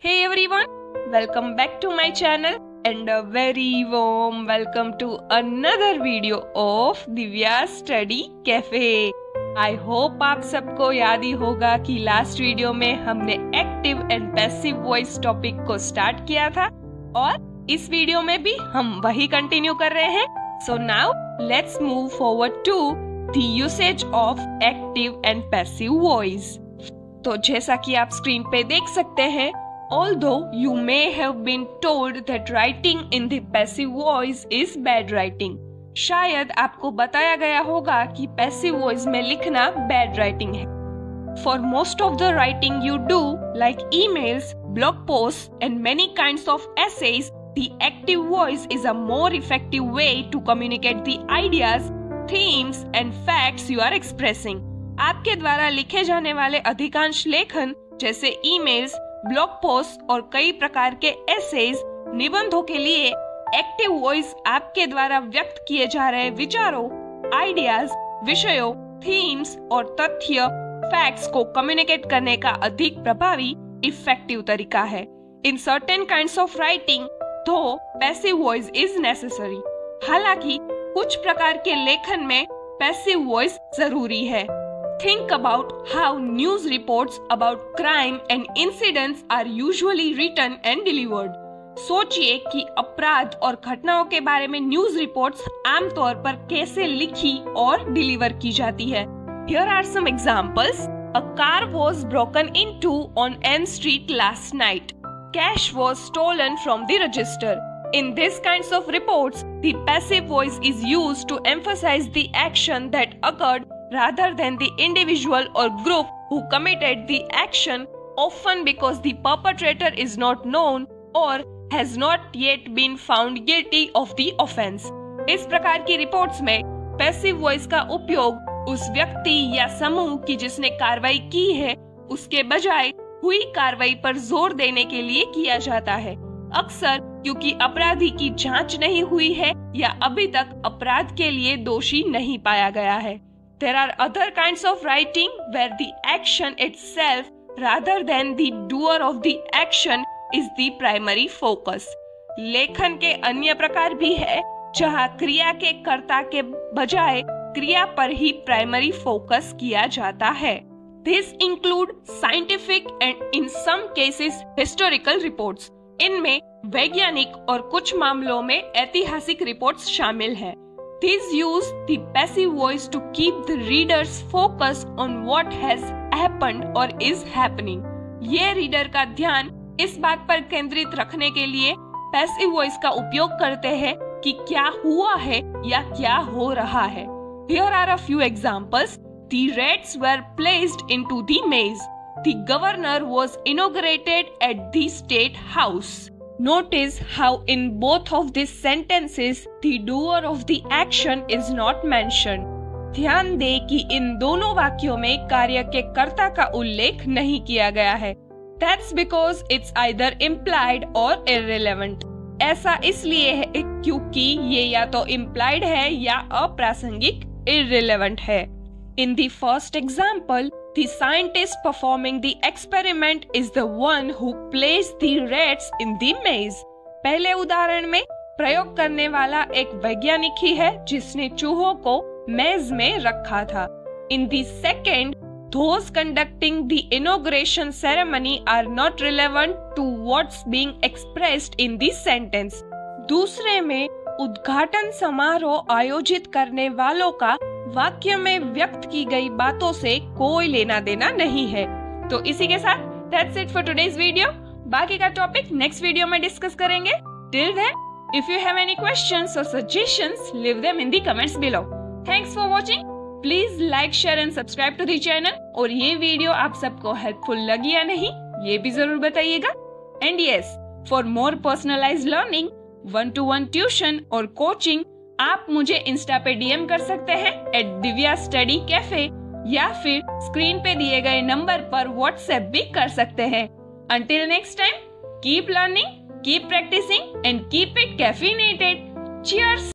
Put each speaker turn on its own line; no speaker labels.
Hey everyone, welcome back to my channel and a very warm welcome to another video of Divya Study Cafe. I hope आप सबको याद ही होगा कि last video में हमने active and passive voice topic को start किया था और इस वीडियो में भी हम वही कंटिन्यू कर रहे हैं. So now let's move forward to the usage of active and passive voice. तो जैसा कि आप स्क्रीन पे देख सकते हैं, although you may have been told that writing in the passive voice is bad writing, शायद आपको बताया गया होगा कि पैसिव वॉइस में लिखना bad writing है. For most of the writing you do, like emails, blog posts, and many kinds of essays, the active voice is a more effective way to communicate the ideas, themes, and facts you are expressing. आपके द्वारा लिखे जाने वाले अधिकांश लेखन जैसे emails, blog post और कई प्रकार के एसेज, निबंधों के लिए एक्टिव वॉइस आपके द्वारा व्यक्त किए जा रहे विचारों, आइडियाज, विषयों, थीम्स और तथ्य, फैक्ट्स को कम्युनिकेट करने का अधिक प्रभावी, इफेक्टिव तरीका है. In certain kinds of writing दो पैसिव वॉइस इज नेसेसरी. हालांकि कुछ प्रकार के लेखन में पैसिव वॉइस जरूरी है. Think about how news reports about crime and incidents are usually written and delivered. सोचिए कि अपराध और घटनाओं के बारे में न्यूज रिपोर्ट्स आमतौर पर कैसे लिखी और डिलीवर की जाती है. Here are some examples. A car was broken into on M Street last night. Cash was stolen from the register. In these kinds of reports, the passive voice is used to emphasize the action that occurred rather than the individual or group who committed the action, often because the perpetrator is not known or has not yet been found guilty of the offense. इस प्रकार की reports में passive voice का उपयोग उस व्यक्ति या समूह की जिसने कार्रवाई की है उसके बजाय हुई कार्रवाई पर जोर देने के लिए किया जाता है, अक्सर क्योंकि अपराधी की जांच नहीं हुई है या अभी तक अपराध के लिए दोषी नहीं पाया गया है. There are other kinds of writing where the action itself rather than the doer of the action is the primary focus. लेखन के अन्य प्रकार भी है जहाँ क्रिया के कर्ता के बजाय क्रिया पर ही प्राइमरी फोकस किया जाता है. This include scientific and in some cases historical reports. इनमें वैज्ञानिक और कुछ मामलों में ऐतिहासिक रिपोर्ट्स शामिल हैं. These use the passive voice to keep the reader's focus on what has happened or is happening. ये रीडर का ध्यान इस बात पर केंद्रित रखने के लिए पैसिव वॉइस का उपयोग करते हैं कि क्या हुआ है या क्या हो रहा है. Here are a few examples. The rats were placed into the maze. The governor was inaugurated at the State House. Notice how in both of these sentences the doer of the action is not mentioned. ध्यान दें कि इन दोनों वाक्यों में कार्य के कर्ता का उल्लेख नहीं किया गया है. That's because it's either implied or irrelevant. ऐसा इसलिए है क्योंकि ये या तो implied है या अप्रासंगिक irrelevant है. In the first example, the scientist performing the experiment is the one who placed the rats in the maze. पहले उदाहरण में प्रयोग करने वाला एक वैज्ञानिक ही है जिसने चूहों को मेज में रखा था. In the second, those conducting the inauguration ceremony are not relevant to what's being expressed in this sentence. दूसरे में उद्घाटन समारोह आयोजित करने वालों का वाक्य में व्यक्त की गई बातों से कोई लेना देना नहीं है. तो इसी के साथ that's it for today's video. बाकी का टॉपिक नेक्स्ट वीडियो में डिस्कस करेंगे. Till then, if you have any questions or suggestions, leave them in the comments below. Thanks for watching. Please like, share and subscribe to the channel. और ये video आप सबको helpful लगी या नहीं ये भी जरूर बताइएगा. And yes, for more personalized learning, 1-to-1 tuition और कोचिंग आप मुझे इंस्टा पे डीएम कर सकते हैं @Divya Study Cafe या फिर स्क्रीन पे दिए गए नंबर पर व्हाट्सएप भी कर सकते हैं. Until next time, keep learning, keep practicing and keep it caffeinated. Cheers!